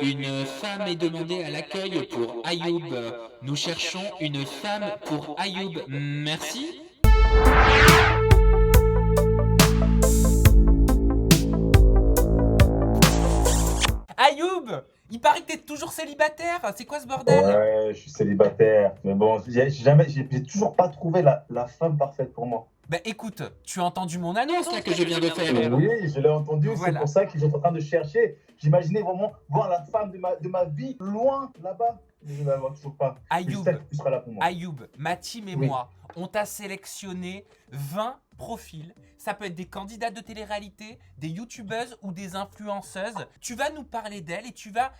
Une femme est demandée à l'accueil pour Ayoub. Nous cherchons une femme pour Ayoub. Merci. Ayoub, il paraît que t'es toujours célibataire. C'est quoi ce bordel? Ouais, je suis célibataire. Mais bon, j'ai toujours pas trouvé la femme parfaite pour moi. Bah écoute, tu as entendu mon annonce là que je viens de faire. Oui, je l'ai entendu, c'est Voilà. pour ça que j'étais en train de chercher. J'imaginais vraiment voir la femme de ma vie loin là-bas. Mais je ne la vois toujours pas. Ayoub, J'espère que tu seras là pour moi. Ayoub, ma team et Oui. moi, on t'a sélectionné 20 profils. Ça peut être des candidats de télé-réalité, des youtubeuses ou des influenceuses. Tu vas nous parler d'elles et tu vas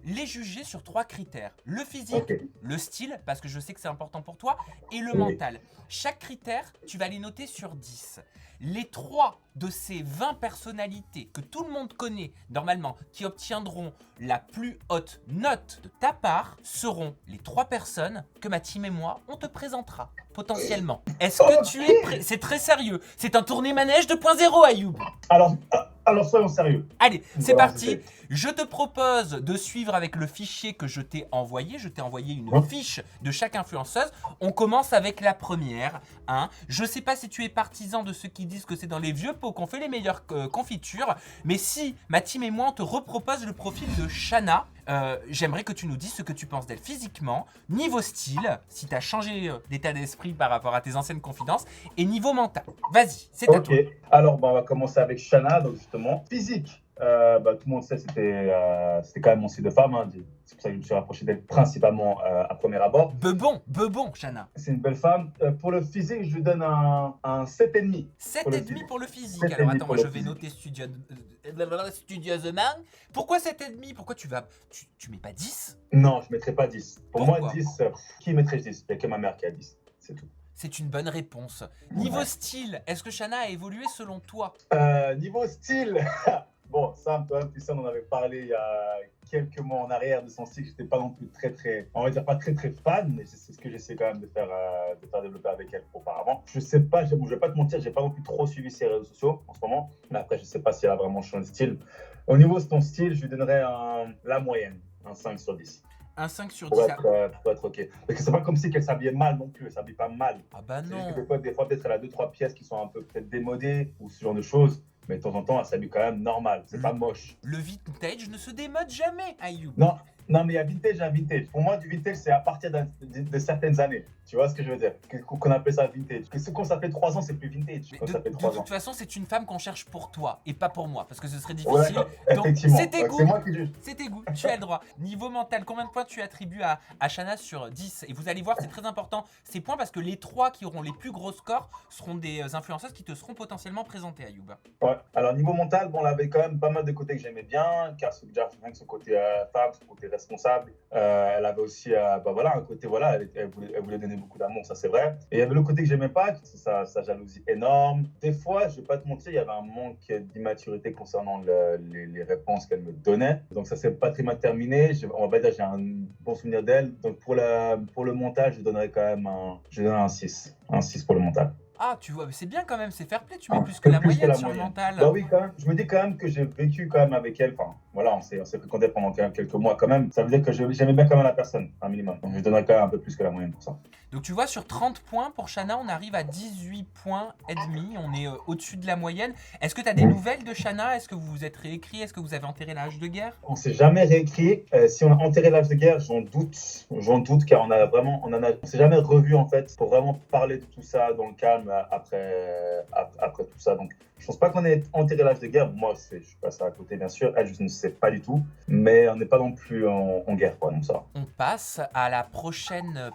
les juger sur 3 critères. Le physique, Ok. le style, parce que je sais que c'est important pour toi, et le Oui. mental. Chaque critère, tu vas les noter sur 10. Les 3 de ces 20 personnalités que tout le monde connaît normalement, qui obtiendront la plus haute note de ta part, seront les 3 personnes que ma team et moi, on te présentera potentiellement. Est-ce que tu es prêt? C'est très sérieux. C'est un tournée manège 2.0, Ayoub. Alors soyons sérieux. Allez, c'est Voilà, parti. c'est- Je te propose de suivre avec le fichier que je t'ai envoyé. Je t'ai envoyé une Ouais. fiche de chaque influenceuse. On commence avec la première. Hein. Je sais pas si tu es partisan de ceux qui disent que c'est dans les vieux pots qu'on fait les meilleures confitures, mais si ma team et moi on te repropose le profil de Shana, j'aimerais que tu nous dises ce que tu penses d'elle physiquement, niveau style, si tu as changé d'état d'esprit par rapport à tes anciennes confidences, et niveau mental. Vas-y, c'est à Ok. toi. Alors, on va commencer avec Shana, donc justement. Physique. Tout le monde sait, c'était quand même mon style de femme. Hein. C'est pour ça que je me suis rapproché d'elle principalement à premier abord. Bebon, Shana. C'est une belle femme. Pour le physique, je lui donne un 7,5. 7,5 pour le physique. 7,5 Alors attends, moi pour je le vais physique. noter studieusement. Pourquoi 7,5? Pourquoi tu mets pas 10? Non, je ne mettrai pas 10. Pour Pourquoi? moi, 10, qui mettrait 10? Il n'y a que ma mère qui a 10. C'est tout. C'est une bonne réponse. Niveau style, est-ce que Shana a évolué selon toi? Niveau style, bon, ça, Antoine, tu sais, on en avait parlé il y a quelques mois en arrière de son style. J'étais pas non plus on va dire pas très fan, mais c'est ce que j'essaie quand même de faire développer avec elle auparavant. Je sais pas, je vais pas te mentir, j'ai pas non plus trop suivi ses réseaux sociaux en ce moment. Mais après, je sais pas si elle a vraiment changé de style. Au niveau de ton style, je lui donnerais la moyenne, un 5 sur 10. Un 5 sur 10. Pour être ok. Parce que c'est pas comme si qu'elle s'habillait mal non plus, elle s'habille pas mal. Ah bah C'est juste que non. des fois peut-être elle a 2-3 pièces qui sont un peu peut-être démodées ou ce genre de choses. Mais de temps en temps, elle s'habille quand même normal. C'est pas moche. Le vintage ne se démode jamais, Ayoub. Non, mais il y a vintage et un vintage. Pour moi, du vintage, c'est à partir de certaines années. Tu vois ce que je veux dire? Qu'on appelle ça vintage. Que quand ça fait 3 ans, c'est plus vintage. Mais Quand de ça fait 3 ans. toute façon, c'est une femme qu'on cherche pour toi et pas pour moi, parce que ce serait Ouais, difficile. Donc, effectivement. c'est tes Ouais, goûts. c'est moi qui juge. C'est tes goûts, tu as le droit. Niveau mental, combien de points tu attribues à Shana sur 10? Et vous allez voir, c'est très important ces points parce que les 3 qui auront les plus gros scores seront des influenceuses qui te seront potentiellement présentées, Ayoub. Ouais. Alors, niveau mental, bon, elle avait quand même pas mal de côtés que j'aimais bien, car déjà, rien que son côté femme, son côté responsable. Elle avait aussi un côté, elle voulait donner beaucoup d'amour, ça c'est vrai. Et il y avait le côté que j'aimais pas, c'est sa jalousie énorme. Des fois, je vais pas te mentir, il y avait un manque d'immaturité concernant les réponses qu'elle me donnait. Donc, ça s'est pas très mal terminé. On va dire j'ai un bon souvenir d'elle. Donc, pour le montage, je donnerais quand même un 6. Un 6 pour le montage. Ah, tu vois, c'est bien quand même, c'est fair play, tu mets plus que la moyenne sur le mental. Bah oui, quand même. Je me dis quand même que j'ai vécu quand même avec elle. Enfin, voilà, on s'est fréquenté pendant quelques mois quand même. Ça veut dire que j'aimais bien quand même la personne, un minimum. Donc je donnerais quand même un peu plus que la moyenne pour ça. Donc tu vois, sur 30 points pour Shana, on arrive à 18 points et demi. On est au-dessus de la moyenne. Est-ce que tu as des nouvelles de Shana? Est-ce que vous vous êtes réécrit? Est-ce que vous avez enterré l'âge de guerre? On s'est jamais réécrit. Si on a enterré l'âge de guerre, j'en doute, car on s'est jamais revu en fait pour vraiment parler de tout ça dans le calme après tout ça. Donc je pense pas qu'on ait enterré l'âge de guerre. Moi, je suis passé à côté, bien sûr. Elle, je ne sais pas du tout. Mais on n'est pas non plus en guerre, quoi. Donc ça. On passe à la prochaine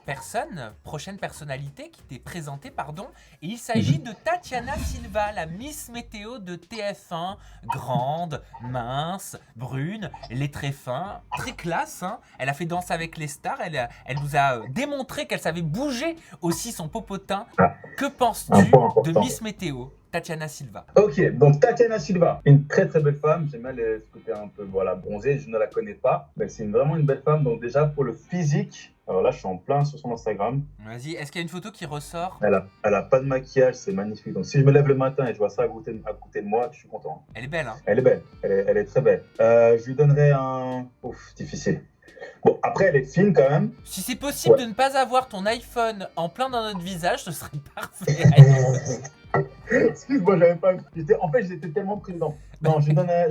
personnalité qui t'est présentée, pardon. Et il s'agit de Tatiana Silva, la Miss Météo de TF1. Grande, mince, brune, les traits fins, très classe. Hein. Elle a fait Danse avec les stars. Elle nous a démontré qu'elle savait bouger aussi son popotin. Que penses-tu de Miss Météo? Tatiana Silva. Ok, donc Tatiana Silva, une très très belle femme. J'aime bien ce côté un peu voilà, bronzé. Je ne la connais pas, mais c'est vraiment une belle femme. Donc déjà pour le physique, alors là je suis en plein sur son Instagram. Vas-y, est-ce qu'il y a une photo qui ressort? Elle a pas de maquillage, c'est magnifique. Donc si je me lève le matin et je vois ça à côté de moi, je suis content. Elle est belle, hein? Elle est belle, elle est très belle. Je lui donnerais un... Ouf, difficile. Bon, après elle est fine quand même. Si c'est possible Ouais. de ne pas avoir ton iPhone en plein dans notre visage, ce serait parfait. Excuse-moi, j'avais pas... En fait, j'étais tellement pris dedans. Non, je lui donnerais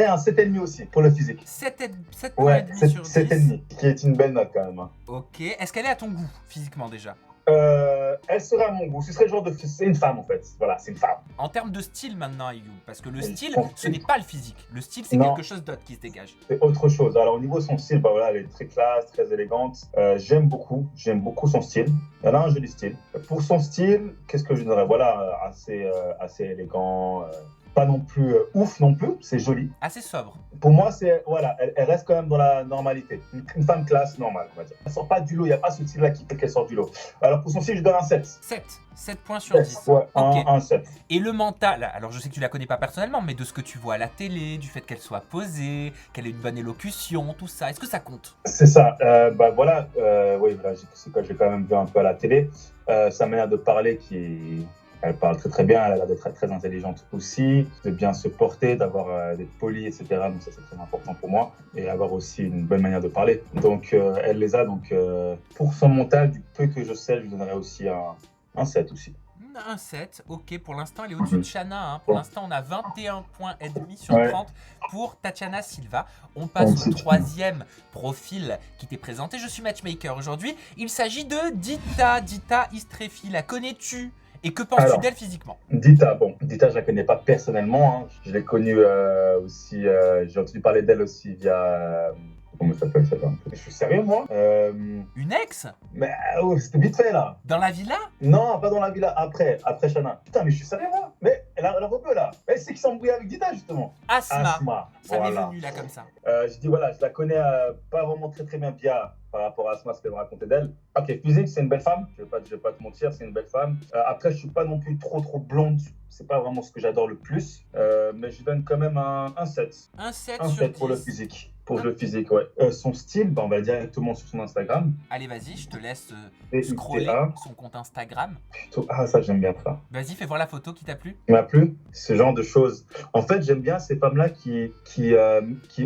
un 7,5 aussi pour le physique. 7,5 Ouais, sur 10. 7,5, qui est une belle note quand même. Hein. Ok, est-ce qu'elle est à ton goût, physiquement déjà? Elle serait à mon goût. Ce serait le genre de... C'est une femme en fait. Voilà, c'est une femme. En termes de style maintenant, Ayou, parce que le Oui, style, son ce style. n'est pas le physique. Le style, c'est Non. quelque chose d'autre qui se dégage. C'est autre chose. Alors au niveau de son style, bah voilà, elle est très classe, très élégante. J'aime beaucoup son style. Elle a un joli style. Pour son style, qu'est-ce que je donnerais? Voilà, assez élégant. Pas non plus ouf non plus, c'est joli. Assez sobre. Pour moi, c'est voilà, elle reste quand même dans la normalité. Une femme classe normale, on va dire. Elle sort pas du lot, il n'y a pas ce style-là qui fait qu'elle sort du lot. Alors pour son style, je donne un 7. 7 points sur 10. Ouais, Ok. un 7. Et le mental, alors je sais que tu la connais pas personnellement, mais de ce que tu vois à la télé, du fait qu'elle soit posée, qu'elle ait une bonne élocution, tout ça, est-ce que ça compte? C'est ça. Bah voilà, oui, voilà, c'est quoi, j'ai quand même vu un peu à la télé. Sa manière de parler elle parle très très bien, elle a l'air d'être très, très intelligente aussi, de bien se porter, d'être polie, etc. Donc ça c'est très important pour moi. Et avoir aussi une bonne manière de parler. Donc elle les a. Donc pour son mental, du peu que je sais, je lui donnerais aussi un 7 aussi. Un 7, ok, pour l'instant elle est au-dessus de Shana, hein. Pour l'instant on a 21 points et demi sur Ouais. 30 pour Tatiana Silva. On passe au troisième profil qui t'est présenté. Je suis matchmaker aujourd'hui. Il s'agit de Dita Istrefi. La connais-tu? Et que penses-tu d'elle physiquement? Dita, je la connais pas personnellement. Hein. Je l'ai connue aussi. J'ai entendu parler d'elle aussi via. Comment ça s'appelle ça? Je suis sérieux, moi. Une ex? Mais oh, c'était vite fait là. Dans la villa? Non, pas dans la villa. Après Shana. Putain, mais je suis sérieux, moi. Mais elle a repeux là. Elle c'est qui s'embrouille avec Dita justement. Asma. Ça m'est voilà. venu là comme ça. Je dis voilà, je la connais pas vraiment très très bien via par rapport à Asma, ce qu'elle me racontait d'elle. Ok, physique, c'est une belle femme. Je vais pas te mentir, c'est une belle femme. Après, je suis pas non plus trop blonde. C'est pas vraiment ce que j'adore le plus. Mais je donne quand même un 7. Un 7 Un sur 7 10. pour le physique. Pour le physique, ouais. Son style, bah, on va directement sur son Instagram. Allez, vas-y, je te laisse DITA. scroller son compte Instagram. Plutôt... Ah, ça, j'aime bien ça. Vas-y, fais voir la photo qui t'a plu. Il m'a plu, ce genre de choses. En fait, j'aime bien ces femmes-là qui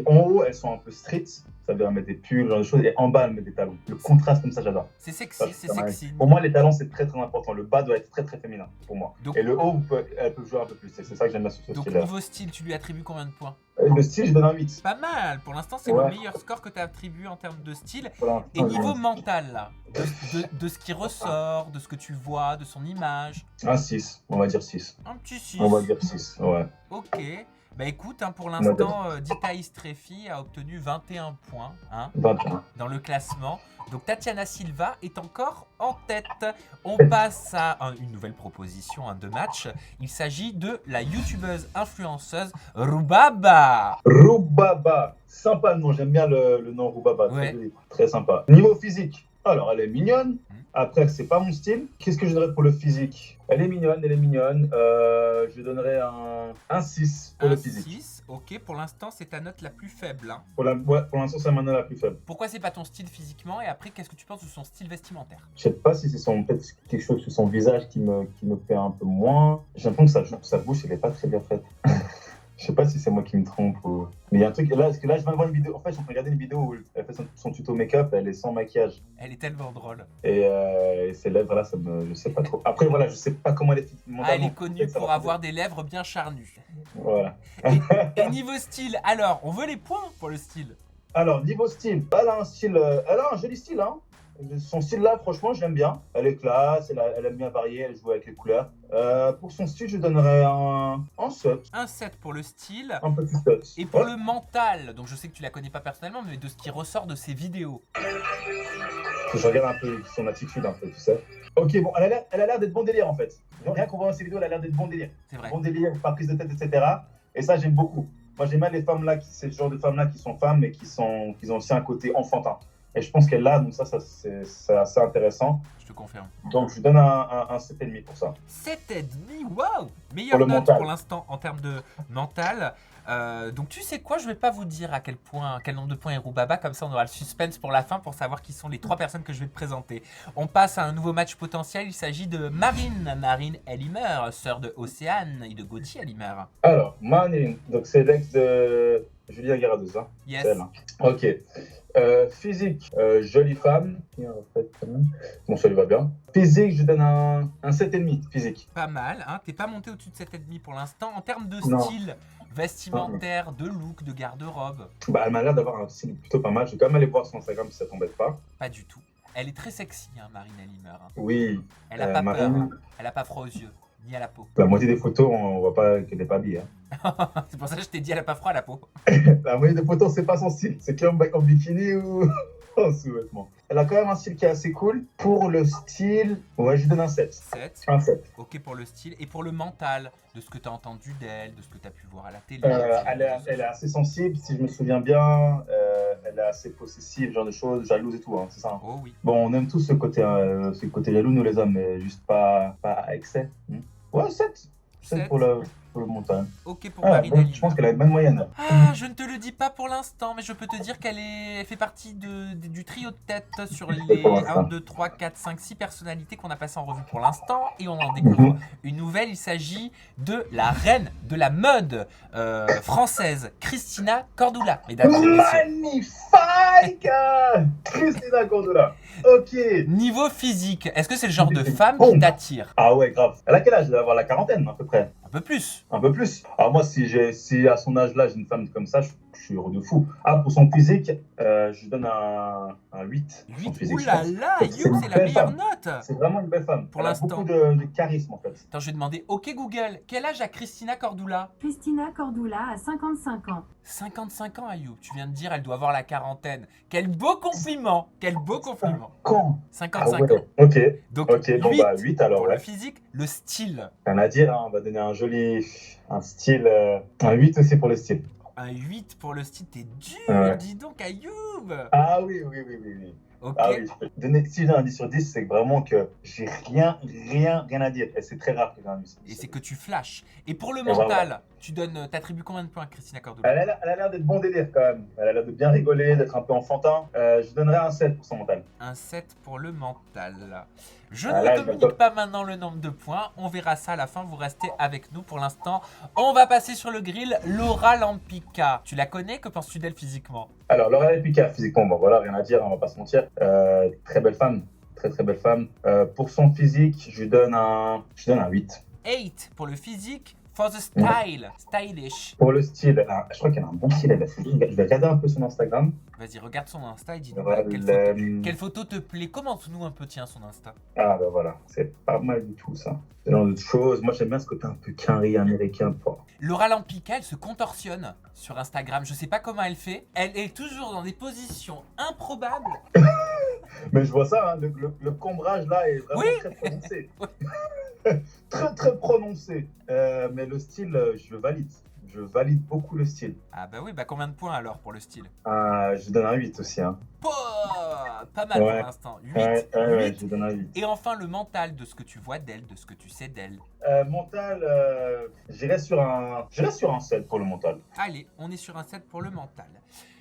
en haut, elles sont un peu street. Ça veut dire mettre des pulls, ce genre de choses. Et en bas, elles mettent des talons. Le contraste comme ça, j'adore. C'est sexy, c'est sexy. Pour moi, les talons, c'est très très important. Le bas doit être très très féminin pour moi. Donc, et le haut, elle peut jouer un peu plus. C'est ça que j'aime bien sur ce donc style-là. niveau style, tu lui attribues combien de points? Le style, je donne un 8. Pas mal, pour l'instant c'est le meilleur score que tu as attribué en termes de style. Voilà. Et niveau mental là, de ce qui ressort, de ce que tu vois, de son image. Un 6, on va dire 6. Un petit 6. On va dire 6, ouais. Ok. Bah écoute, hein, pour l'instant, Dita Istrefi a obtenu 21 points 21. Dans le classement. Donc Tatiana Silva est encore en tête. On passe à une nouvelle proposition de match. Il s'agit de la youtubeuse influenceuse Rubaba. Rubaba, sympa le nom, j'aime bien le nom Rubaba, très sympa. Niveau physique, alors elle est mignonne. Après, c'est pas mon style. Qu'est-ce que je donnerais pour le physique? Elle est mignonne. Je donnerais un 6 pour le physique. 6, ok. Pour l'instant, c'est ta note la plus faible. Hein. Pour l'instant, c'est ma note la plus faible. Pourquoi c'est pas ton style physiquement? Et après, qu'est-ce que tu penses de son style vestimentaire? Je sais pas si c'est peut-être quelque chose sur son visage qui me plaît un peu moins. J'ai l'impression que sa bouche, elle est pas très bien faite. Je sais pas si c'est moi qui me trompe ou... Mais il y a un truc, là, parce que là, je viens de voir une vidéo, en fait, je suis en train de regarder une vidéo où elle fait son tuto make-up, elle est sans maquillage. Elle est tellement drôle. Et ses lèvres, là, je sais pas trop. Après, voilà, je sais pas comment elle est elle est connue pour avoir des lèvres bien charnues. Voilà. Et niveau style, alors, on veut les points pour le style. Alors, niveau style, elle a un joli style, hein. Son style là, franchement, je l'aime bien. Elle est classe, elle aime bien varier, elle joue avec les couleurs. Pour son style, je donnerais un 7. Un 7 pour le style. Un petit 7. Et pour le mental, donc je sais que tu la connais pas personnellement, mais de ce qui ressort de ses vidéos. Je regarde un peu son attitude, un peu, tu sais. Ok, bon, elle a l'air d'être bon délire en fait. Rien qu'on voit dans ses vidéos, elle a l'air d'être bon délire. C'est vrai. Bon délire, pas prise de tête, etc. Et ça, j'aime beaucoup. Moi, j'aime bien les femmes là, c'est le genre de femmes là qui sont femmes, mais qui ont aussi un côté enfantin. Et je pense qu'elle l'a, donc ça c'est assez intéressant. Je te confirme. Donc je lui donne un 7,5 pour ça. 7,5, waouh! Meilleure Pour le note mental. pour l'instant en termes de mental. Donc tu sais quoi, je vais pas vous dire à quel nombre de points est Roubaba, comme ça on aura le suspense pour la fin pour savoir qui sont les 3 personnes que je vais te présenter. On passe à un nouveau match potentiel, il s'agit de Marine Elimer, sœur de Océane et de Gauthier Elimer. Alors, Marine, donc c'est l'ex de Julien Guerrados, hein. Yes. C'est elle, hein. Ok. Physique, jolie femme. Bon, ça lui va bien. Physique, je donne un 7,5. Physique. Pas mal, hein. T'es pas monté au-dessus de 7,5 pour l'instant. En termes de Non. style vestimentaire, de look, de garde-robe, Bah, elle m'a l'air d'avoir un style plutôt pas mal. Je vais quand même aller voir son Instagram si ça t'embête pas. pas du tout. Elle est très sexy, hein, Marine Elimer. Hein. Oui. Elle a pas Marine, peur, hein. Elle a pas froid aux yeux, ni à la peau. la moitié des photos, on voit pas qu'elle n'est pas habillée, hein. C'est pour ça que je t'ai dit, elle a pas froid à la peau. La moitié des photos, c'est pas son style. C'est qu'un mec en bikini ou en sous-vêtements. Elle a quand même un style qui est assez cool. Pour le style, ouais, je lui donne un 7. 7. Un 7. Ok pour le style. Et pour le mental, de ce que tu as entendu d'elle, de ce que tu as pu voir à la télé. Elle est assez sensible, si je me souviens bien. Elle est assez possessive, genre de choses, jalouse et tout, hein, c'est ça. Hein. Oh oui. Bon, on aime tous ce côté jaloux, nous les hommes, mais juste pas à excès. Ouais, 7. 7 pour le montagne. Ok pour Ah, Marine bon, Elimer. je pense qu'elle a une bonne moyenne. Ah, je ne te le dis pas pour l'instant, mais je peux te dire qu'elle elle fait partie du trio de tête sur les Pour l'instant. 1, 2, 3, 4, 5, 6 personnalités qu'on a passées en revue pour l'instant. Et on en découvre une nouvelle. Il s'agit de la reine de la mode française, Christina Cordula. Mesdames et messieurs. Magnifique Christina Cordula. Ok. Niveau physique, est-ce que c'est le genre de femme qui t'attire? Ah ouais, grave. Elle a quel âge? Elle doit avoir la quarantaine, à peu près. Un peu plus. Un peu plus. Alors moi, si à son âge-là, j'ai une femme comme ça, je suis heureux de fou. Ah, pour son physique, je lui donne un 8. Pour son 8. physique, Ouh je là pense. là, C'est You, une c'est la belle meilleure femme. note. C'est vraiment une belle femme. Pour Elle a l'instant. beaucoup de charisme, en fait. Attends, je vais demander, ok Google, quel âge a Christina Cordula? Christina Cordula a 55 ans. 55 ans, Ayoub. Tu viens de dire, elle doit avoir la quarantaine. Quel beau compliment. Quel beau compliment. Quand? 55 Ah ouais. ans. Ok. Donc, Ok, bon 8 bah 8 alors. pour Ouais. le physique, le style. Rien à dire, hein, on va donner un style, un 8 aussi pour le style. Un 8 pour le style, t'es dur, Ouais. dis donc, Ayoub. Ah oui. Ok. Ah oui, si j'ai un 10 sur 10, c'est vraiment que j'ai rien à dire. Et c'est très rare que j'ai un 10 sur 10. Et c'est que tu flashes. Et pour le voilà. mental, t'attribues combien de points à Christina Cordula? Elle a l'air d'être bon délire quand même. Elle a l'air de bien rigoler, d'être un peu enfantin. Je donnerais un 7 pour son mental. Un 7 pour le mental. Je Ah, ne là, vous je communique m'attends. pas maintenant le nombre de points. On verra ça à la fin. Vous restez avec nous pour l'instant. On va passer sur le grill. Laura Lampica. Tu la connais? Que penses-tu d'elle physiquement? Alors, Laura Lepika, physiquement, bon voilà, rien à dire, on va pas se mentir. Très belle femme. Très belle femme. Pour son physique, je lui donne un 8. 8 pour le physique. For the style. Stylish. Pour le style, je crois qu'elle a un bon style. Je vais regarder un peu son Instagram. Vas-y, regarde son Insta et dis-nous Ouais, quelle photo te plaît. Commente-nous un peu, tiens, son Insta. Ah ben voilà, c'est pas mal du tout ça. Ce genre de choses. Moi j'aime bien ce côté un peu carré américain. Laura Lampica, elle se contorsionne sur Instagram. Je sais pas comment elle fait. Elle est toujours dans des positions improbables. Mais je vois ça, hein, le cambrage là est vraiment Oui. très prononcé. très prononcé. Mais le style, je valide. Je valide beaucoup le style. Ah bah oui, bah combien de points alors pour le style? Je donne un 8 aussi. Hein. Pas mal Ouais. pour l'instant. 8. Ouais, je donne un 8. Et enfin, le mental de ce que tu vois d'elle, de ce que tu sais d'elle. Mental, j'irais sur un 7 pour le mental. Allez, on est sur un 7 pour le mental.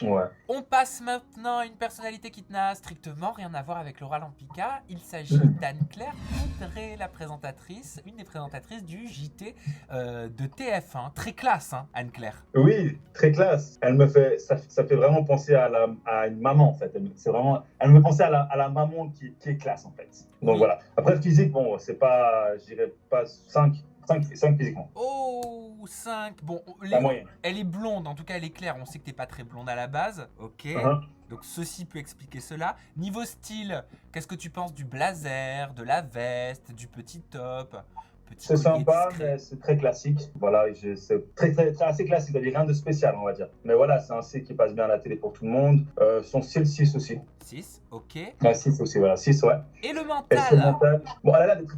Ouais. On passe maintenant à une personnalité qui n'a strictement rien à voir avec Laura Lampica. Il s'agit d'Anne-Claire Coudray, la présentatrice, une des présentatrices du JT de TF1. Très classe, hein, Anne-Claire. Oui, très classe. Elle me fait, ça fait vraiment penser à une maman en fait. Elle me fait penser à la maman qui est classe en fait. Donc Oui. voilà. Après physique, bon, c'est pas, je dirais pas 5 physiquement. Oh, 5. Bon, La moyenne. elle est blonde, en tout cas elle est claire. On sait que t'es pas très blonde à la base. Ok. Donc ceci peut expliquer cela. Niveau style, qu'est-ce que tu penses du blazer, de la veste, du petit top? Petit C'est collier sympa, discret. mais c'est très classique. Voilà, c'est très assez classique. C'est-à-dire rien de spécial, on va dire. Mais voilà, c'est un style qui passe bien à la télé pour tout le monde. Son style 6 aussi. 6, ok. 6 aussi, voilà, 6, ouais. Et le Et son mental? mental, bon, elle a l'air d'être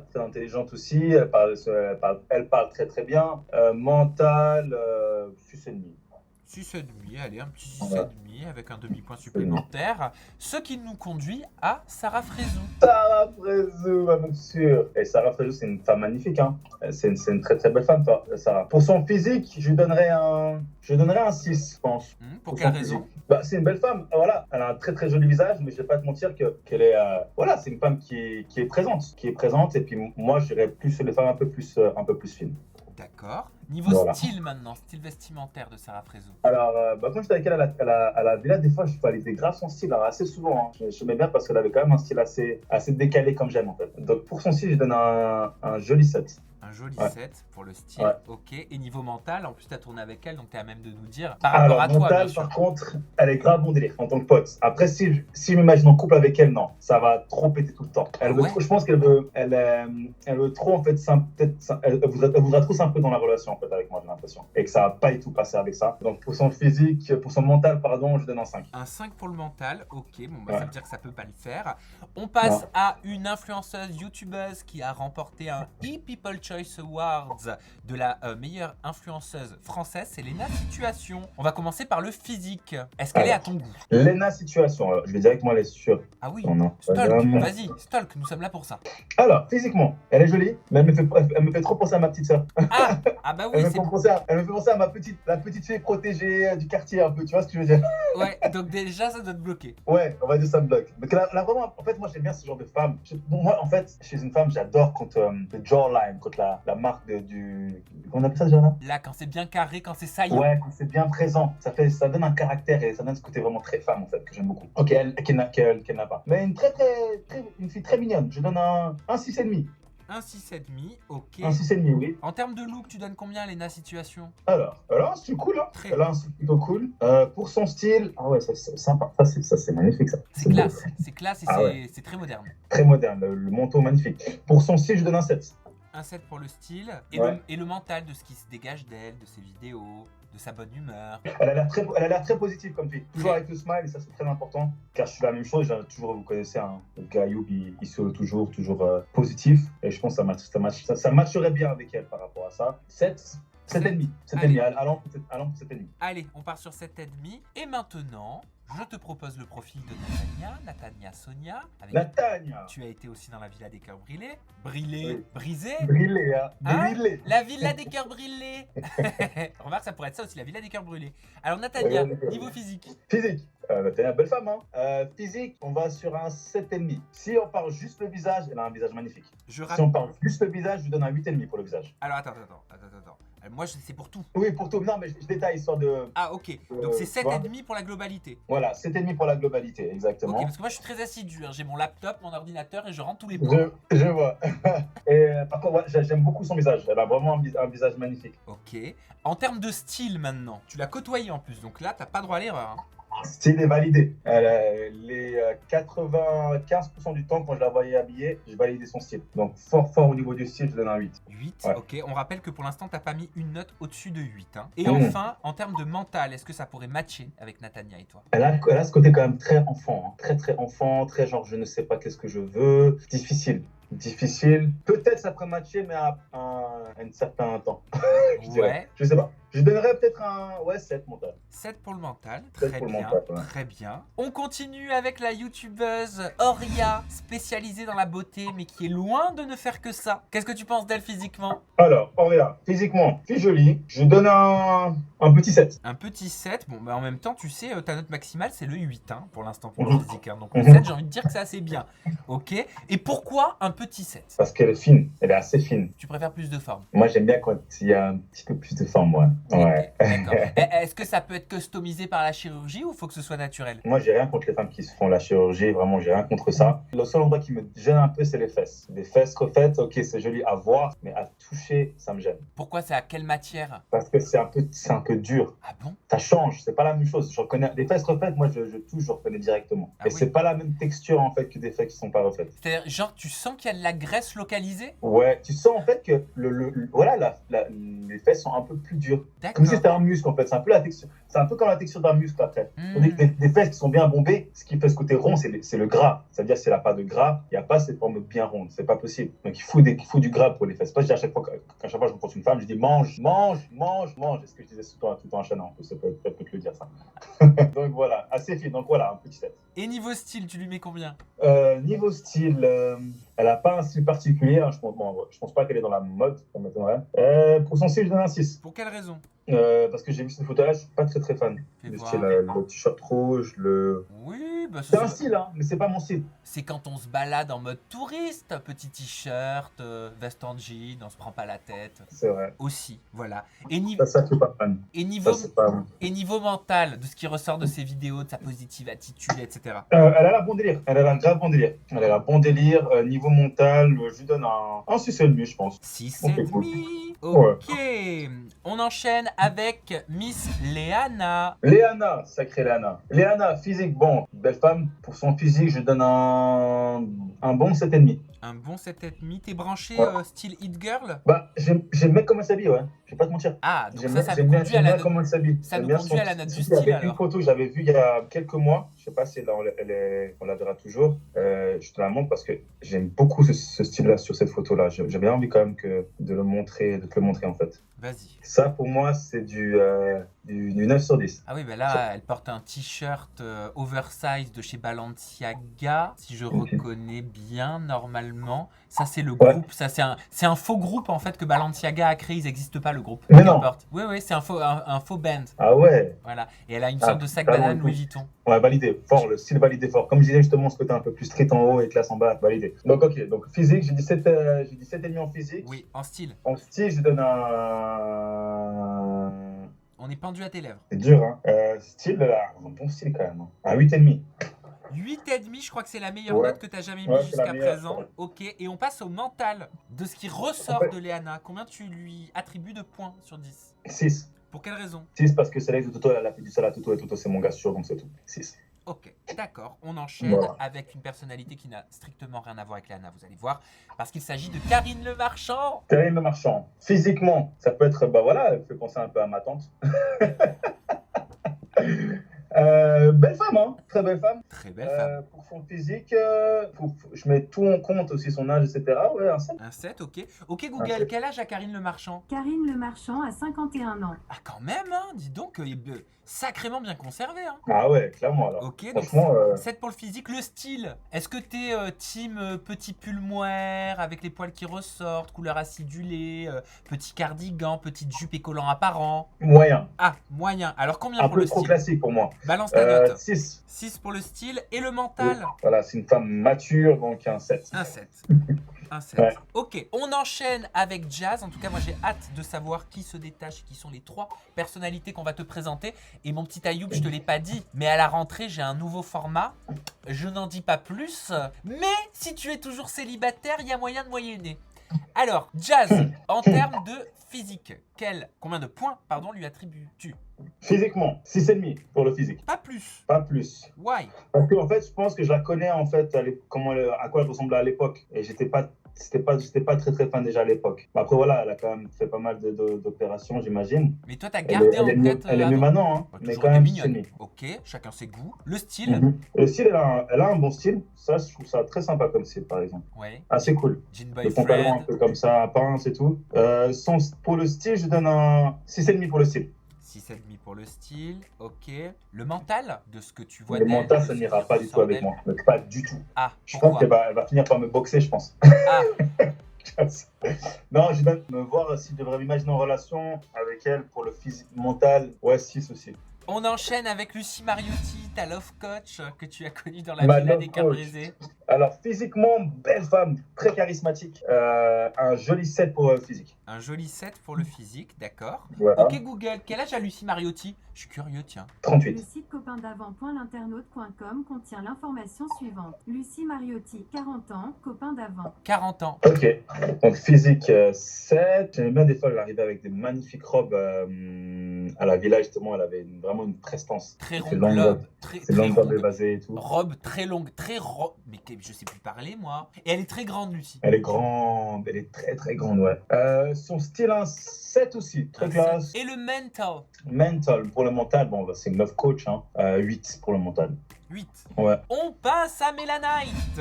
très intelligente aussi. Elle parle très bien. Mental, 6,5. 6,5, allez, un petit Ouais. 6,5 avec un demi-point supplémentaire. Ce qui nous conduit à Sarah Frézou. Sarah Frézou, bien sûr. Et Sarah Frézou, c'est une femme magnifique. Hein. C'est une très très belle femme, Sarah. Pour son physique, je lui donnerais un 6, je pense. Pour Pour quelle son raison? physique. Bah, c'est une belle femme, voilà. Elle a un très très joli visage, mais je vais pas te mentir qu'elle est, voilà, c'est une femme qui est présente. Et puis moi, je dirais plus sur les femmes un peu plus fines. D'accord. Niveau Voilà. style maintenant, style vestimentaire de Sarah Frézou. Alors, bah, quand j'étais avec elle à la villa, des fois, je validais grave son style, alors assez souvent. Hein. J'aimais bien parce qu'elle avait quand même un style assez décalé comme j'aime en fait. Donc pour son style, je donne un joli 7. Un joli Ouais. 7 pour le style, Ouais. ok. Et niveau mental, en plus tu as tourné avec elle, donc tu es à même de nous dire par rapport Alors, à toi, mentale, bien sûr. par contre, elle est grave bon délire en tant que pote. Après, si je m'imagine en couple avec elle, non, ça va trop péter tout le temps. Elle veut Ouais. trop, je pense elle veut trop en fait, elle voudrait trop s'impliquer dans la relation en fait avec moi, j'ai l'impression. Et que ça va pas du tout passer avec ça. Donc pour son physique, pour son mental, pardon, je donne un 5. Un 5 pour le mental, ok, bon bah Ouais. ça veut dire que ça peut pas le faire. On passe Non. à une influenceuse youtubeuse qui a remporté un e-People Choice Awards de la meilleure influenceuse française, c'est Léna Situation. On va commencer par le physique. Est-ce qu'elle est à ton goût? Léna Situation, alors, je vais directement aller sur Ah oui, son stalk, Instagram. vas-y, stalk, nous sommes là pour ça. Alors, physiquement, elle est jolie, mais elle me fait trop penser à ma petite sœur. Ah bah oui, Elle me c'est... fait penser à la petite fille protégée du quartier un peu, tu vois ce que je veux dire? Ouais, donc déjà ça doit te bloquer. Ouais, on va dire ça me bloque. Mais là, vraiment, en fait, moi j'aime bien ce genre de femme. Moi, en fait, chez une femme, j'adore quand le jawline, quand la marque du. Comment on appelle ça déjà là? Là, quand c'est bien carré, quand c'est saillant. Ouais, quand c'est bien présent. Ça donne un caractère et ça donne ce côté vraiment très femme en fait, que j'aime beaucoup. Ok, qu'elle n'a pas. Mais une fille très mignonne. Je donne un 6,5. Un 6,5, ok. Un 6,5, oui. En termes de look, tu donnes combien à Léna Situation? Alors, elle a un style cool, hein. Très. Elle a un style plutôt cool. Pour son style, ah ouais, ça c'est sympa. Ça c'est magnifique, ça. C'est classe et Ah c'est ouais. c'est très moderne. Très moderne, le manteau magnifique. Pour son style, je donne un 7. Un 7 pour le style et, Ouais. le mental de ce qui se dégage d'elle, de ses vidéos, de sa bonne humeur. Elle a l'air très positive comme fille. Toujours avec le smile, et ça c'est très important. Car je suis la même chose, toujours, vous connaissez, hein, le gars Youb, il se toujours positif. Et je pense que ça matcherait bien avec elle par rapport à ça. 7,5. 7,5. Allons pour 7,5. Allez, on part sur 7,5. Et maintenant, je te propose le profil de Natania Sonia. Avec Natania. Tu as été aussi dans la Villa des Cœurs Brûlés. Brûlés, Oui. brisés. Brûlé, hein. Hein Brûlé. La Villa des Cœurs Brûlés. Remarque, ça pourrait être ça aussi, la Villa des Cœurs Brûlés. Alors Natania, niveau physique. Physique. Natania, belle femme, hein. Physique, on va sur un 7,5. Si on parle juste le visage, elle a un visage magnifique. Si on parle juste le visage, je lui donne un 8,5 pour le visage. Alors attends. Moi, c'est pour tout. Oui, pour tout. Non, mais je détaille histoire de. Ah, ok. Donc c'est 7,5 pour la globalité. Voilà, 7,5 pour la globalité, exactement. Ok, parce que moi, je suis très assidu. Hein. J'ai mon laptop, mon ordinateur et je rentre tous les points. Je vois. Et par contre, ouais, j'aime beaucoup son visage. Elle a vraiment un visage magnifique. Ok. En termes de style maintenant, tu l'as côtoyé en plus. Donc là, t'as pas droit à l'erreur. Hein. Style est validé. Les 95% du temps, quand je la voyais habillée, je validais son style. Donc, fort au niveau du style, je donne un 8. 8, Ouais. ok. On rappelle que pour l'instant, t'as pas mis une note au-dessus de 8. Hein. Et Mmh. enfin, en termes de mental, est-ce que ça pourrait matcher avec Natania et toi? Elle a ce côté quand même très enfant. Hein. Très enfant, très genre je ne sais pas qu'est-ce que je veux. Difficile. Peut-être ça pourrait matcher, mais à un certain temps. Je dirais. Ouais. Je sais pas. Je donnerais peut-être un 7 mental. 7 pour le mental, 7 très pour le bien, mental, ouais. très bien. On continue avec la youtubeuse Oria, spécialisée dans la beauté, mais qui est loin de ne faire que ça. Qu'est-ce que tu penses d'elle physiquement? Alors, Auréa, physiquement, fille jolie, je donne un petit 7. Un petit 7, bon bah en même temps tu sais, ta note maximale c'est le 8 hein, pour l'instant pour le Mhm. physique. Hein. Donc le Mhm. 7 j'ai envie de dire que c'est assez bien. Ok, et pourquoi un petit 7? Parce qu'elle est fine, elle est assez fine. Tu préfères plus de forme? Moi, j'aime bien quand il y a un petit peu plus de forme, ouais. Ouais. D'accord. Est-ce que ça peut être customisé par la chirurgie ou faut que ce soit naturel? Moi, j'ai rien contre les femmes qui se font la chirurgie, vraiment, j'ai rien contre ça. Le seul endroit qui me gêne un peu, c'est les fesses. Les fesses refaites, ok, c'est joli à voir, mais à toucher, ça me gêne. Pourquoi? C'est à quelle matière? Parce que c'est un peu dur. Ah bon? Ça change, c'est pas la même chose. Je reconnais les fesses refaites, moi, je touche, je reconnais directement. Ah Et oui. c'est pas la même texture, en fait, que des fesses qui sont pas refaites. C'est-à-dire, genre, tu sens qu'il y a de la graisse localisée? Ouais, tu sens en fait que voilà, les fesses sont un peu plus dures. Comme si D'accord. c'était un muscle en fait. C'est un peu la texture. C'est un peu comme la texture d'un muscle après. Hmm. On dit que des fesses qui sont bien bombées, ce qui fait ce côté rond, c'est le gras. C'est-à-dire que s'il n'a pas de gras, il n'y a pas cette forme bien ronde. C'est pas possible. Donc il faut du gras pour les fesses. Pas je dis à chaque fois qu'à chaque fois je rencontre une femme, je dis mange, mange, mange, mange. C'est ce que je disais tout le temps à Chana. Ça peut te le dire ça. Donc voilà, assez fine. Donc voilà, un petit set. Et niveau style, tu lui mets combien? Niveau style, elle n'a pas un style particulier. Hein, je pense pas qu'elle est dans la mode, ça m'étonnerait. Pour son style, je donne un 6. Pour quelle raison? Parce que j'ai vu cette photo-là, je suis pas très fan. Fais Le voir. style, le t-shirt rouge, Oui, bah C'est un style, hein, mais c'est pas mon style. c'est quand on se balade en mode touriste, petit t-shirt, veste en jean, on se prend pas la tête. C'est vrai. Aussi, voilà. Ça, je suis pas fan. Et niveau, Ça, c'est pas... et niveau mental, de ce qui ressort de ses vidéos, de sa positive attitude, etc. Elle a l'air bon délire. Elle a l'air grave bon délire. Elle a l'air bon délire. Niveau mental, je lui donne un 6,5, je pense. 6,5. Ouais. Ok. On enchaîne avec Miss Léana. Léana, sacrée Léana. Léana, physique, bon, belle femme. Pour son physique, je donne un bon 7,5. Un bon 7,5. T'es branché Ouais. style Hit Girl? Bah, j'aime bien comment elle s'habille, ouais. Je vais pas te mentir. Ah, donc J'aime ça j'aime nous bien, conduit à j'aime la bien note. comment elle s'habille. Ça J'aime nous bien conduit à la note du il y style, avait alors. une photo que j'avais vue il y a quelques mois. Je sais pas si on la verra toujours. Je te la montre parce que j'aime beaucoup ce style-là sur cette photo-là. J'ai bien envie quand même de te le montrer en fait. Vas-y. Ça, pour moi, c'est du 9 sur 10. Ah oui, bah là, elle porte un t-shirt oversize de chez Balenciaga, si je reconnais bien, normalement. Ça, c'est le Ouais. groupe. Ça, c'est un faux groupe, en fait, que Balenciaga a créé. Ils n'existent pas, le groupe. Mais qu'elle non. porte. Oui, oui, c'est un faux band. Ah ouais. Voilà. Et elle a une Ah, sorte de sac carrément, banane écoute. Louis Vuitton. Ouais, validé. Fort, le style validé fort. Comme je disais justement, ce côté un peu plus street en haut et classe en bas, validé. Donc, ok. Donc, physique, j'ai dit 7,5 en physique. Oui, en style. En style, je donne un... On est pendu à tes lèvres. C'est dur, hein. Style, un bon style quand même. Hein. Un 8,5. 8,5, je crois que c'est la meilleure Ouais. note que tu as jamais mis Ouais, c'est la jusqu'à meilleure, présent. ouais. Ok, et on passe au mental. De ce qui ressort En fait- de Léana, combien tu lui attribues de points sur 10? 6. Pour quelle raison? 6 parce que c'est là que Toto, elle a fait du sale à Toto et Toto, c'est mon gars sûr, donc c'est tout. 6. Ok, d'accord. On enchaîne Voilà. avec une personnalité qui n'a strictement rien à voir avec Léana, vous allez voir, parce qu'il s'agit de Karine Le Marchand. Karine Le Marchand. Physiquement, ça peut être, bah voilà, elle fait penser un peu à ma tante. Belle femme, hein. Très belle femme. Très belle femme. Pour son physique, je mets tout en compte aussi, son âge, etc. Ouais, un 7. Un 7, ok. Ok Google, sept. quel âge a Karine Le Marchand? Karine Le Marchand a 51 ans. Ah quand même, hein, dis donc, sacrément bien conservé. Hein. Ah ouais, clairement alors. Ok, donc Franchement, 7 pour le physique. Le style, est-ce que t'es team petit pull moire avec les poils qui ressortent, couleur acidulée, petit cardigan, petite jupe et collant apparent? moyen. Ah, moyen. Alors combien Un pour peu le trop style? classique pour moi. Balance ta note. 6. 6 pour le style et le mental. Voilà, c'est une femme mature, donc un 7. Un 7. Un 7. Ouais. Ok, on enchaîne avec Jazz. En tout cas, moi j'ai hâte de savoir qui se détache, qui sont les 3 personnalités qu'on va te présenter. Et mon petit Ayoub, je te l'ai pas dit, mais à la rentrée, j'ai un nouveau format. Je n'en dis pas plus. Mais si tu es toujours célibataire, il y a moyen de moyenner. Alors, Jazz, en termes de physique, combien de points lui attribues-tu? Physiquement, 6,5 pour le physique. Pas plus. Pas plus. Why? Parce que en fait, je pense que je la connais en fait, à quoi elle ressemblait à l'époque. Et j'étais pas très fan déjà à l'époque. Mais après voilà, elle a quand même fait pas mal d'opérations, j'imagine. Mais toi, t'as gardé en tête. Elle est mieux maintenant, hein, Bah, mais toujours quand été même mignonne. 6,5. Ok, chacun ses goûts. Le style, Le style, elle a un bon style. Ça, je trouve ça très sympa comme style, par exemple. ouais. Assez cool. Jean Le pantalon un Boyfriend, peu comme ça, à pince et tout. Pour le style, je donne un 6,5 pour le style. 6,5 pour le style, ok. Le mental, de ce que tu vois Le d'elle, mental, de ça ce n'ira qui pas du tout ressort avec d'elle. moi. Mais pas du tout. Ah, Je pense pourquoi? qu'elle va finir par me boxer, je pense. Ah, Non, je vais me voir si je devrais m'imaginer en relation avec elle pour le physique mental. Ouais, 6 aussi. on enchaîne avec Lucie Mariotti, ta love coach que tu as connue dans la Ma villa love des cœurs coach. brisés. Alors, physiquement, belle femme, très charismatique. Un joli 7 pour physique. Un joli 7 pour le physique, d'accord. Voilà. Ok Google, quel âge a Lucie Mariotti? Je suis curieux, tiens. 38. Le site copaindavant.l'internaute.com contient l'information suivante. Lucie Mariotti, 40 ans, copain d'avant. 40 ans. Ok. Donc, physique 7. J'aime bien des fois l'arriver avec des magnifiques robes À la villa, justement, elle avait vraiment une prestance. Très Ses ronde longues globe, robes, très, ses très longues robes ronde. évasées et tout. Robe très longue, mais je sais plus parler moi. Et elle est très grande, Lucie. Elle est grande, elle est très très grande, ouais. Son style, un 7 aussi, très Un classe. sept. Et le mental, Mental, pour le mental, bon, bah, c'est une love coach, hein. 8 pour le mental. 8. Ouais. On passe à Mélanite.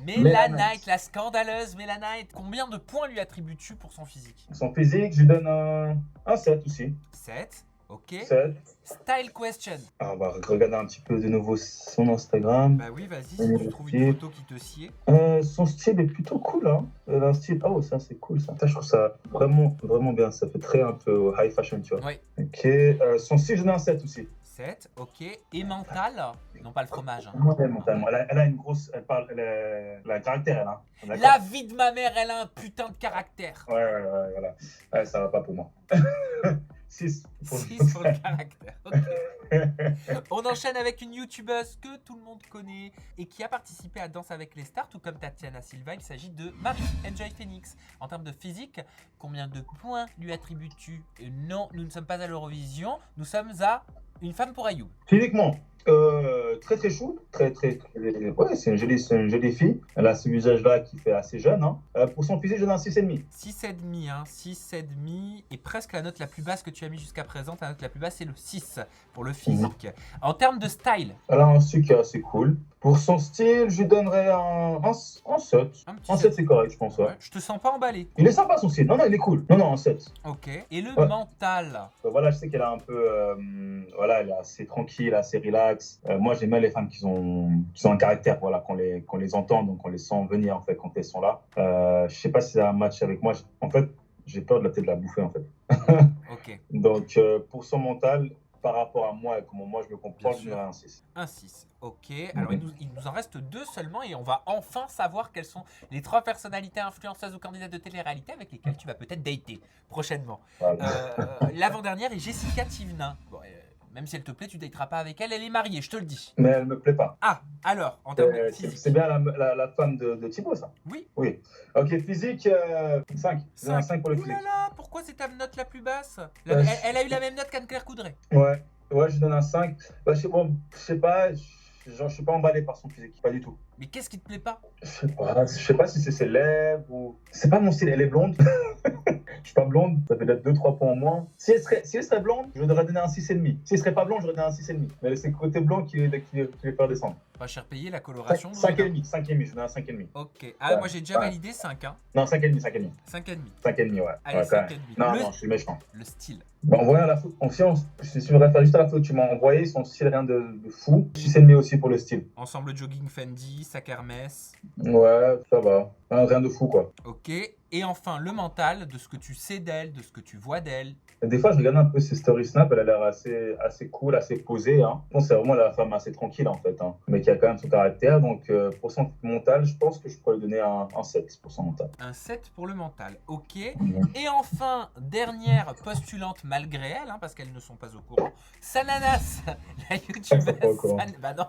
Mélanite. La scandaleuse Mélanite. Combien de points lui attribues-tu pour son physique? Son physique, je lui donne un 7 aussi. 7. Ok. 7. Style question. Ah, bah, regarder un petit peu de nouveau son Instagram. Bah oui, vas-y, si tu trouves une photo qui te sied. Son style est plutôt cool, hein. Elle a un style. Oh, ça, c'est cool, ça. Ça, je trouve ça vraiment, vraiment bien. Ça fait très un peu high fashion, tu vois. Oui. Ok. Son style, je donne un 7 aussi. 7, ok. Et mental, non pas le fromage. Hein. Ouais, mentalement. Elle a une grosse. Elle parle. Elle a un caractère, elle, hein. D'accord. La vie de ma mère, elle a un putain de caractère. Ouais, voilà. Ouais, ça va pas pour moi. 6 pour 6 pour le caractère. Ok. On enchaîne avec une youtubeuse que tout le monde connaît et qui a participé à Danse avec les stars, tout comme Tatiana Silva. Il s'agit de Marie Enjoy Phoenix. En termes de physique, combien de points lui attribues-tu? Non, nous ne sommes pas à l'Eurovision, nous sommes à Une femme pour Ayoub. Physiquement, très très chou, ouais, c'est une jolie fille. Elle a ce visage-là qui fait assez jeune, hein. Pour son physique, je donne un 6,5. 6,5, hein, 6,5 et presque la note la plus basse que tu as mis jusqu'à présent. La note la plus basse, c'est le 6 pour le physique. En termes de style, Elle a un style qui est assez cool. Pour son style, je lui donnerais un 7. Un Un 7, c'est correct, je pense. Ouais. je te sens pas emballé. Il est sympa son style. Non, il est cool. Non, un 7. Ok. Et le Ouais. mental? Voilà, je sais qu'elle a un peu. Voilà, elle est assez tranquille, assez relax. Moi, j'aime bien les femmes qui ont un caractère, voilà, qu'on les entend, donc on les sent venir, en fait, quand elles sont là. Je sais pas si c'est un match avec moi. En fait, j'ai peur de peut-être de la bouffer, en fait. Ok. Donc, pour son mental, par rapport à moi et comment moi je me comprends, Bien je sûr. donnerais un 6. Un 6. Ok. Alors, il nous en reste 2 seulement et on va enfin savoir quelles sont les 3 personnalités influenceuses ou candidates de télé-réalité avec lesquelles tu vas peut-être dater prochainement. Voilà. L'avant-dernière est Jessica Tivna. Bon, même si elle te plaît, tu dateras pas avec elle. Elle est mariée, je te le dis. Mais elle me plaît pas. Ah, alors, en termes de physique. C'est bien la femme de Thibaut, ça? Oui. Oui. Ok, physique, 5. J'ai un 5 pour le Ouh là physique. là, pourquoi c'est ta note la plus basse? Euh, Elle a eu la même note qu'Anne-Claire Coudray. Ouais, je donne un 5. Bah, je sais pas, je suis pas emballé par son physique, pas du tout. Mais qu'est-ce qui te plaît pas? Je sais pas si c'est ses lèvres ou. C'est pas mon style, elle est blonde. Je suis pas blonde, ça fait peut-être 2-3 points en moins. Si elle serait blonde, je lui aurais donné un 6,5. Si elle serait pas blonde, j'aurais donné un 6,5. Mais c'est le côté blanc qui les faire descendre. Pas cher payé, la coloration. 5,5, je donne un 5,5. Ok. Ah, moi j'ai déjà validé 5. Hein. Non, 5,5. 5,5. 5,5, ouais. Allez, Ouais, quand même. 5,5. Non, je suis méchant. Le style. Bon, en voyant la photo, si je me réfère juste à la photo que tu m'as envoyée, son style, rien de fou. 6,5 aussi pour le style. Ensemble jogging Fendi, sac Hermès. Ouais, ça va. Rien de fou, quoi. Ok. Et enfin, le mental, de ce que tu sais d'elle, de ce que tu vois d'elle. Des fois, je regarde un peu ses story snap, elle a l'air assez cool, assez posée. Hein. Je pense que c'est vraiment la femme assez tranquille, en fait, hein, mais qui a quand même son caractère. Donc, pour son mental, je pense que je pourrais lui donner un 7 pour son mental. Un 7 pour le mental, ok. Et enfin, dernière postulante malgré elle, hein, parce qu'elles ne sont pas au courant, Sananas, la youtubeuse. Bah non,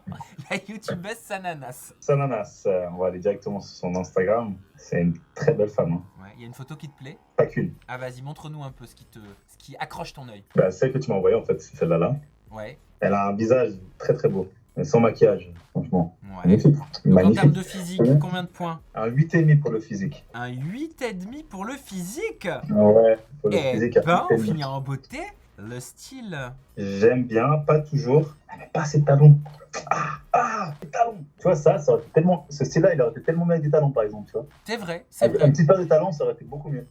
la youtubeuse Sananas. Sananas, on va aller directement sur son Instagram. C'est une très belle femme. Hein. Ouais, il y a une photo qui te plaît? Pas qu'une. Ah vas-y, montre-nous un peu ce qui accroche ton œil. Bah, celle que tu m'as envoyée, en fait, c'est celle-là. Ouais. Elle a un visage très très beau, mais sans maquillage, franchement. Ouais. Magnifique. Donc en termes de physique, combien de points? Un 8,5 pour le physique. Un 8,5 pour le physique? Ouais, pour le Eh physique. ben, on finit en beauté. Le style. J'aime bien, pas toujours. Mais pas ses talons. Les talons. Tu vois, ça aurait été tellement. Ce style-là, il aurait été tellement mieux avec des talons, par exemple, tu vois. C'est vrai, c'est Un vrai. petit paire de talons, ça aurait été beaucoup mieux.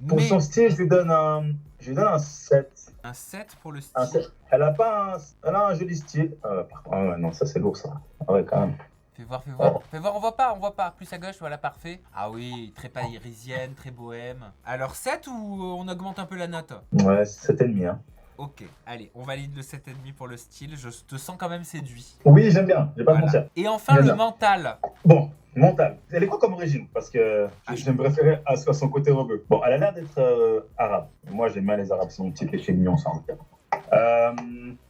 Pour Mais son style, je lui donne un 7. un 7 pour le style. Un 7. Elle a un joli style. Par contre, ouais, non, ça c'est lourd, ça. Ah ouais, quand même. Fais voir, Fais voir, on voit pas. Plus à gauche, voilà, parfait. Ah oui, très parisienne, très bohème. Alors 7 ou on augmente un peu la note? Ouais, 7,5. Hein. Ok, allez, on valide le 7,5 pour le style. Je te sens quand même séduit. Oui, j'aime bien, je vais pas Voilà. mentir. Et enfin, J'aime le bien. mental. Bon, mental. Elle est quoi comme origine? Parce que je me préférais à son côté rebeu. Bon, elle a l'air d'être arabe. Moi, j'aime bien les arabes, c'est mon petit péché mignon, ça.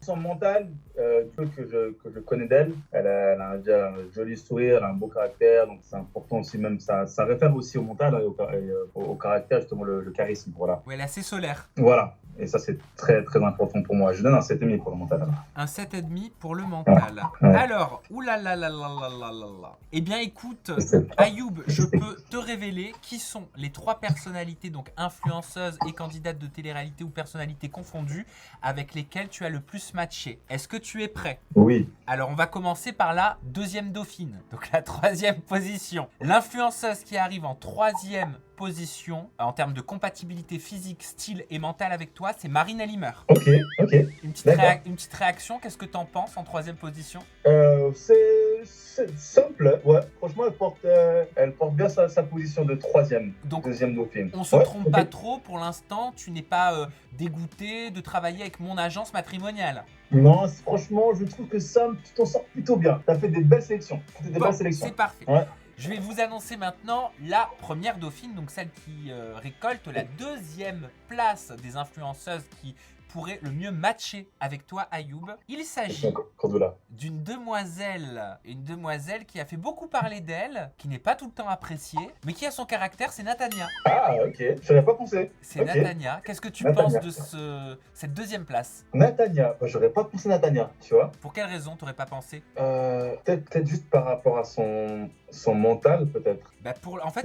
Son mental, le truc que je connais d'elle, elle a déjà un joli sourire, elle a un beau caractère, donc c'est important aussi, même ça réfère aussi au mental et au caractère, justement, le charisme, voilà. Ouais, elle est assez solaire. Voilà. Et ça, c'est très, très important pour moi. Je donne un 7,5 pour le mental. Alors. Un 7,5 pour le mental. Ouais. Alors, oulalalalalalala. Eh bien, écoute, Je sais pas. Ayoub, je peux te révéler qui sont les 3 personnalités, donc influenceuses et candidates de télé-réalité ou personnalités confondues, avec lesquelles tu as le plus matché. Est-ce que tu es prêt? Oui. Alors, on va commencer par la deuxième dauphine, donc la 3e position. L'influenceuse qui arrive en 3e position, en termes de compatibilité physique, style et mentale avec toi, c'est Marine Elimer. Ok, ok. Une petite, D'accord. une petite réaction, qu'est-ce que t'en penses en 3e position? C'est simple, ouais. Franchement, elle porte bien sa position de 3e, Donc, 2e dauphine. on se trompe pas trop pour l'instant, tu n'es pas dégoûté de travailler avec mon agence matrimoniale. Non, franchement, je trouve que Sam, tu t'en sors plutôt bien. Tu as fait des belles sélections. Bon, c'est parfait. Ouais. Je vais vous annoncer maintenant la première dauphine, donc celle qui récolte la 2e place des influenceuses qui pourrait le mieux matcher avec toi, Ayoub. Il s'agit d'une demoiselle, une demoiselle qui a fait beaucoup parler d'elle, qui n'est pas tout le temps appréciée, mais qui a son caractère, c'est Natania. Ah, ok, je n'avais pas pensé. C'est okay. Natania. Qu'est-ce que tu penses de cette 2e place? Natania, bah, j'aurais pas pensé Natania, tu vois. Pour quelle raison t'aurais pas pensé? Peut-être juste par rapport à son mental, peut-être. Bah en fait,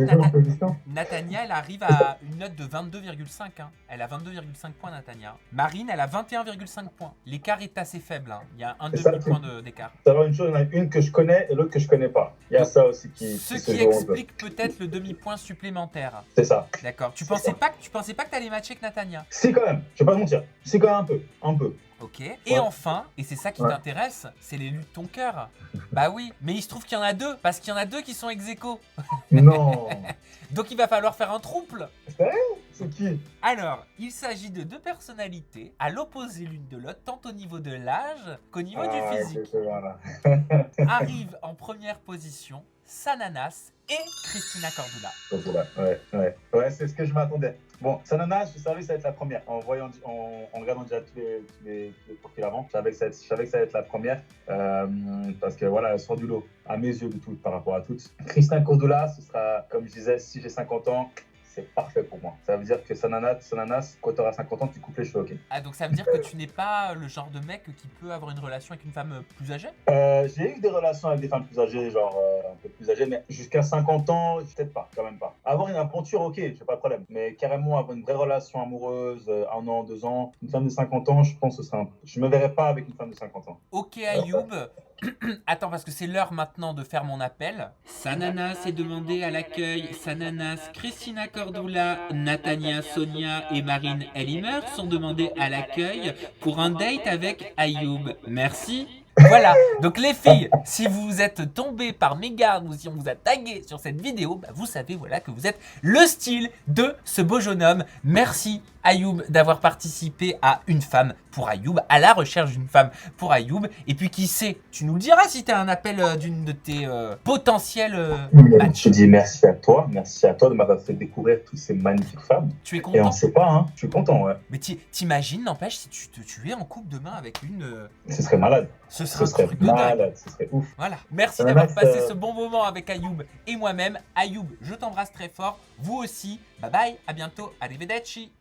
Natania, elle arrive à une note de 22,5. Hein. Elle a 22,5 points, Natania. Marine, elle a 21,5 points. L'écart est assez faible. Hein. Il y a un demi-point d'écart. Alors, une chose, il y en a une que je connais et l'autre que je connais pas. Il y a ça aussi ce qui explique peut-être le demi-point supplémentaire. C'est ça. D'accord. Tu pensais pas que t'allais matcher avec Natania? Si, quand même. Je vais pas te mentir. Si, quand même un peu. Ok. Et enfin, et c'est ça qui t'intéresse, c'est l'élu de ton cœur. Bah oui, mais il se trouve qu'il y en a 2, parce qu'il y en a 2 qui sont ex-aequo. Non. Donc il va falloir faire un trouble. C'est qui? Alors, il s'agit de 2 personnalités à l'opposé l'une de l'autre, tant au niveau de l'âge qu'au niveau du physique. Arrive en première position Sananas et Christina Cordula. Ouais, c'est ce que je m'attendais. Bon, Sananas, je savais que ça allait être la première. En regardant déjà tous les profils avant, je savais que ça allait être la première. Parce que voilà, elle sort du lot, à mes yeux, de toutes, par rapport à toutes. Christina Cordula, ce sera, comme je disais, si j'ai 50 ans, c'est parfait pour moi. Ça veut dire que Sananas, quand tu auras 50 ans, tu coupes les cheveux, ok. Ah, donc ça veut dire que tu n'es pas le genre de mec qui peut avoir une relation avec une femme plus âgée? J'ai eu des relations avec des femmes plus âgées, genre un peu plus âgées, mais jusqu'à 50 ans, peut-être pas, quand même pas. Avoir une aventure, ok, j'ai pas de problème. Mais carrément avoir une vraie relation amoureuse, 1 an, 2 ans, une femme de 50 ans, je pense que ce serait je me verrais pas avec une femme de 50 ans. Ok, Ayoub. Attends, parce que c'est l'heure maintenant de faire mon appel. Sananas est demandé à l'accueil. Sananas, Christina Cordula, Natania, Sonia et Marine Elimer sont demandés à l'accueil pour un date avec Ayoub. Merci. Voilà, donc les filles, si vous êtes tombées par mégarde ou si on vous a tagué sur cette vidéo, bah vous savez voilà que vous êtes le style de ce beau jeune homme. Merci Ayoub d'avoir participé à Une femme pour Ayoub, à la recherche d'une femme pour Ayoub. Et puis qui sait, tu nous le diras si tu as un appel d'une de tes potentiels matchs. Je dis merci à toi de m'avoir fait découvrir toutes ces magnifiques femmes. Tu es content? Et on sait pas, hein, je suis content, ouais. Mais t'imagines, n'empêche, si tu es en couple demain avec une... Ce serait malade. Ce serait malade, ce serait ouf. Voilà, merci d'avoir passé ce bon moment avec Ayoub et moi-même. Ayoub, je t'embrasse très fort. Vous aussi. Bye bye, à bientôt. Arrivederci.